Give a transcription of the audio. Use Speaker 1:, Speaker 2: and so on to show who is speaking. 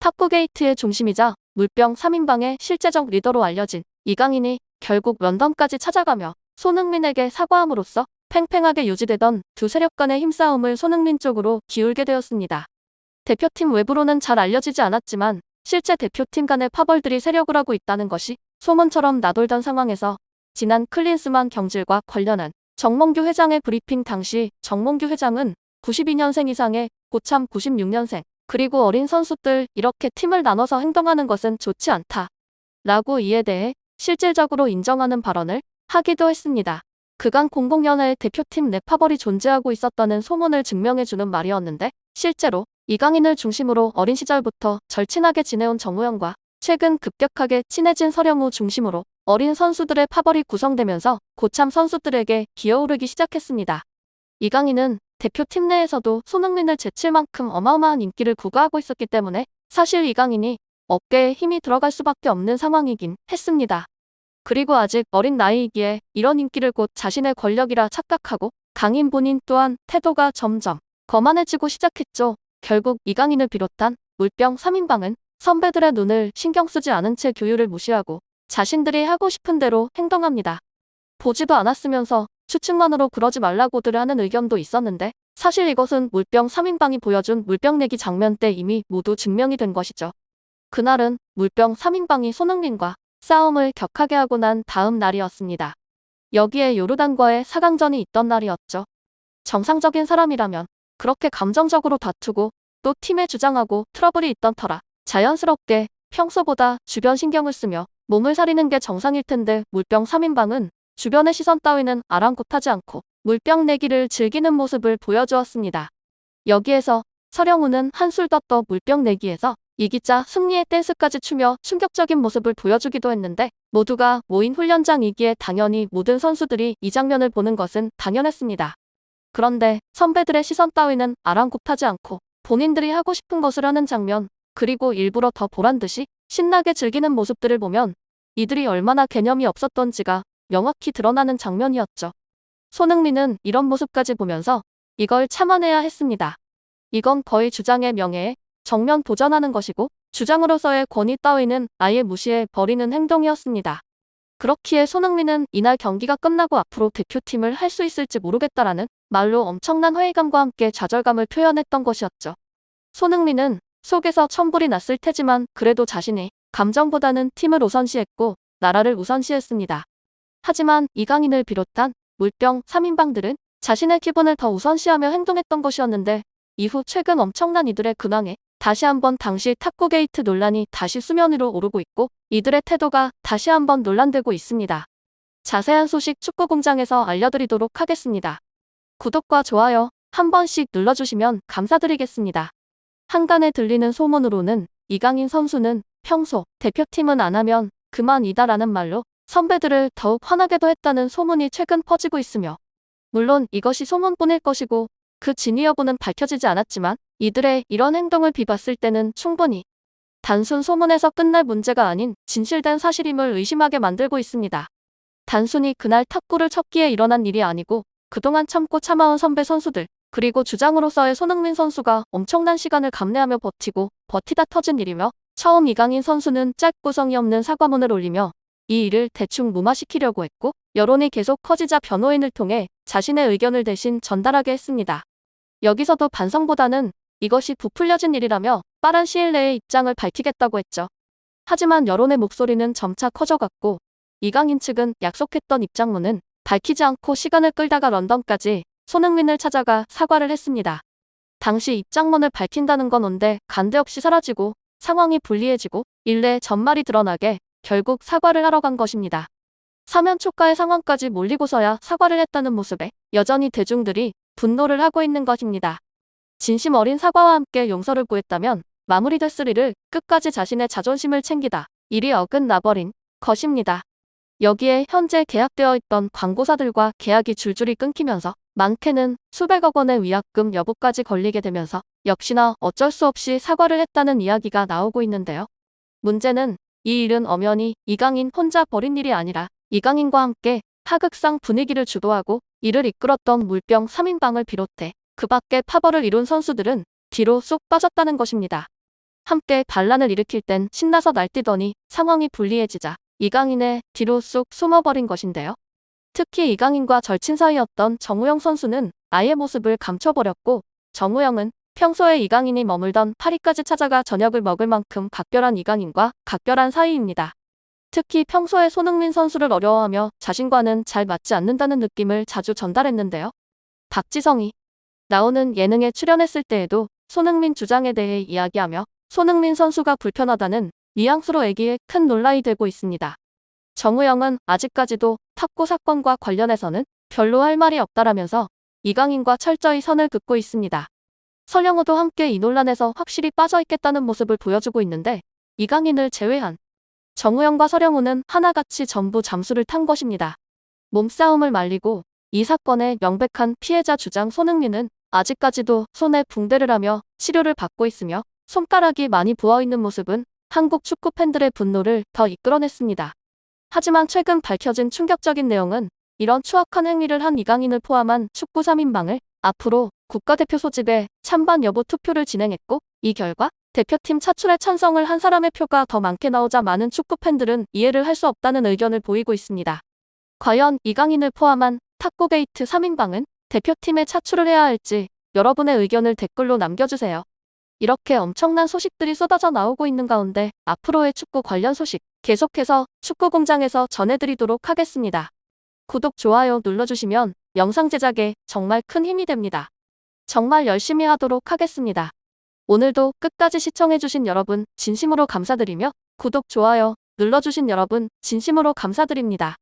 Speaker 1: 탁구 게이트의 중심이자 물병 3인방의 실제적 리더로 알려진 이강인이 결국 런던까지 찾아가며 손흥민에게 사과함으로써 팽팽하게 유지되던 두 세력 간의 힘싸움을 손흥민 쪽으로 기울게 되었습니다. 대표팀 외부로는 잘 알려지지 않았지만 실제 대표팀 간의 파벌들이 세력을 하고 있다는 것이 소문처럼 나돌던 상황에서 지난 클린스만 경질과 관련한 정몽규 회장의 브리핑 당시 정몽규 회장은 92년생 이상의 고참 96년생 그리고 어린 선수들 이렇게 팀을 나눠서 행동하는 것은 좋지 않다 라고 이에 대해 실질적으로 인정하는 발언을 하기도 했습니다. 그간 공공연하의 대표팀 내 파벌이 존재하고 있었다는 소문을 증명해주는 말이었는데 실제로 이강인을 중심으로 어린 시절부터 절친하게 지내온 정우영과 최근 급격하게 친해진 서령우 중심으로 어린 선수들의 파벌이 구성되면서 고참 선수들에게 기어오르기 시작했습니다. 이강인은 대표팀 내에서도 손흥민을 제칠 만큼 어마어마한 인기를 구가하고 있었기 때문에 사실 이강인이 어깨에 힘이 들어갈 수밖에 없는 상황이긴 했습니다. 그리고 아직 어린 나이이기에 이런 인기를 곧 자신의 권력이라 착각하고 강인 본인 또한 태도가 점점 거만해지고 시작했죠. 결국 이강인을 비롯한 물병 3인방은 선배들의 눈을 신경 쓰지 않은 채 교율을 무시하고 자신들이 하고 싶은 대로 행동합니다. 보지도 않았으면서 추측만으로 그러지 말라고들 하는 의견도 있었는데 사실 이것은 물병 3인방이 보여준 물병 내기 장면 때 이미 모두 증명이 된 것이죠. 그날은 물병 3인방이 손흥민과 싸움을 격하게 하고 난 다음 날이었습니다. 여기에 요르단과의 4강전이 있던 날이었죠. 정상적인 사람이라면 그렇게 감정적으로 다투고 또 팀에 주장하고 트러블이 있던 터라 자연스럽게 평소보다 주변 신경을 쓰며 몸을 사리는 게 정상일 텐데 물병 3인방은 주변의 시선 따위는 아랑곳하지 않고 물병 내기를 즐기는 모습을 보여주었습니다. 여기에서 서령우는 한술 더 떠 물병 내기에서 이기자 승리의 댄스까지 추며 충격적인 모습을 보여주기도 했는데 모두가 모인 훈련장이기에 당연히 모든 선수들이 이 장면을 보는 것은 당연했습니다. 그런데 선배들의 시선 따위는 아랑곳하지 않고 본인들이 하고 싶은 것을 하는 장면 그리고 일부러 더 보란듯이 신나게 즐기는 모습들을 보면 이들이 얼마나 개념이 없었던지가 명확히 드러나는 장면이었죠. 손흥민은 이런 모습까지 보면서 이걸 참아내야 했습니다. 이건 거의 주장의 명예에 정면 도전하는 것이고 주장으로서의 권위 따위는 아예 무시해 버리는 행동이었습니다. 그렇기에 손흥민은 이날 경기가 끝나고 앞으로 대표팀을 할 수 있을지 모르겠다라는 말로 엄청난 회의감과 함께 좌절감을 표현했던 것이었죠. 손흥민은 속에서 천불이 났을 테지만 그래도 자신의 감정보다는 팀을 우선시했고 나라를 우선시했습니다. 하지만 이강인을 비롯한 물병 3인방들은 자신의 기분을 더 우선시하며 행동했던 것이었는데 이후 최근 엄청난 이들의 근황에 다시 한번 당시 탁구 게이트 논란이 다시 수면 위로 오르고 있고 이들의 태도가 다시 한번 논란되고 있습니다. 자세한 소식 축구공장에서 알려드리도록 하겠습니다. 구독과 좋아요 한 번씩 눌러주시면 감사드리겠습니다. 한간에 들리는 소문으로는 이강인 선수는 평소 대표팀은 안 하면 그만이다라는 말로 선배들을 더욱 화나게도 했다는 소문이 최근 퍼지고 있으며 물론 이것이 소문뿐일 것이고 그 진위 여부는 밝혀지지 않았지만 이들의 이런 행동을 비봤을 때는 충분히 단순 소문에서 끝날 문제가 아닌 진실된 사실임을 의심하게 만들고 있습니다. 단순히 그날 탁구를 쳤기에 일어난 일이 아니고 그동안 참고 참아온 선배 선수들 그리고 주장으로서의 손흥민 선수가 엄청난 시간을 감내하며 버티고 버티다 터진 일이며 처음 이강인 선수는 짧고 성의 없는 사과문을 올리며 이 일을 대충 무마시키려고 했고 여론이 계속 커지자 변호인을 통해 자신의 의견을 대신 전달하게 했습니다. 여기서도 반성보다는 이것이 부풀려진 일이라며 빠른 시일 내에 입장을 밝히겠다고 했죠. 하지만 여론의 목소리는 점차 커져갔고 이강인 측은 약속했던 입장문은 밝히지 않고 시간을 끌다가 런던까지 손흥민을 찾아가 사과를 했습니다. 당시 입장문을 밝힌다는 건 온데 간데 없이 사라지고 상황이 불리해지고 일례 전말이 드러나게 결국 사과를 하러 간 것입니다. 사면 초가의 상황까지 몰리고서야 사과를 했다는 모습에 여전히 대중들이 분노를 하고 있는 것입니다. 진심 어린 사과와 함께 용서를 구했다면 마무리됐을 일을 끝까지 자신의 자존심을 챙기다 일이 어긋나버린 것입니다. 여기에 현재 계약되어 있던 광고사들과 계약이 줄줄이 끊기면서 많게는 수백억 원의 위약금 여부까지 걸리게 되면서 역시나 어쩔 수 없이 사과를 했다는 이야기가 나오고 있는데요. 문제는 이 일은 엄연히 이강인 혼자 벌인 일이 아니라 이강인과 함께 하극상 분위기를 주도하고 이를 이끌었던 물병 3인방을 비롯해 그 밖에 파벌을 이룬 선수들은 뒤로 쏙 빠졌다는 것입니다. 함께 반란을 일으킬 땐 신나서 날뛰더니 상황이 불리해지자 이강인의 뒤로 쑥 숨어버린 것인데요. 특히 이강인과 절친 사이였던 정우영 선수는 아예 모습을 감춰버렸고 정우영은 평소에 이강인이 머물던 파리까지 찾아가 저녁을 먹을 만큼 각별한 이강인과 각별한 사이입니다. 특히 평소에 손흥민 선수를 어려워하며 자신과는 잘 맞지 않는다는 느낌을 자주 전달했는데요. 박지성이 나오는 예능에 출연했을 때에도 손흥민 주장에 대해 이야기하며 손흥민 선수가 불편하다는 뉘앙스로 얘기에 큰 논란이 되고 있습니다. 정우영은 아직까지도 탁구 사건과 관련해서는 별로 할 말이 없다라면서 이강인과 철저히 선을 긋고 있습니다. 설영우도 함께 이 논란에서 확실히 빠져있겠다는 모습을 보여주고 있는데 이강인을 제외한 정우영과 설영우는 하나같이 전부 잠수를 탄 것입니다. 몸싸움을 말리고 이 사건의 명백한 피해자 주장 손흥민은 아직까지도 손에 붕대를 하며 치료를 받고 있으며 손가락이 많이 부어있는 모습은 한국 축구 팬들의 분노를 더 이끌어냈습니다. 하지만 최근 밝혀진 충격적인 내용은 이런 추악한 행위를 한 이강인을 포함한 축구 3인방을 앞으로 국가대표 소집에 찬반 여부 투표를 진행했고 이 결과 대표팀 차출에 찬성을 한 사람의 표가 더 많게 나오자 많은 축구 팬들은 이해를 할 수 없다는 의견을 보이고 있습니다. 과연 이강인을 포함한 탁구 게이트 3인방은 대표팀에 차출을 해야 할지 여러분의 의견을 댓글로 남겨주세요. 이렇게 엄청난 소식들이 쏟아져 나오고 있는 가운데 앞으로의 축구 관련 소식 계속해서 축구공장에서 전해드리도록 하겠습니다. 구독, 좋아요 눌러주시면 영상 제작에 정말 큰 힘이 됩니다. 정말 열심히 하도록 하겠습니다. 오늘도 끝까지 시청해주신 여러분 진심으로 감사드리며 구독, 좋아요 눌러주신 여러분 진심으로 감사드립니다.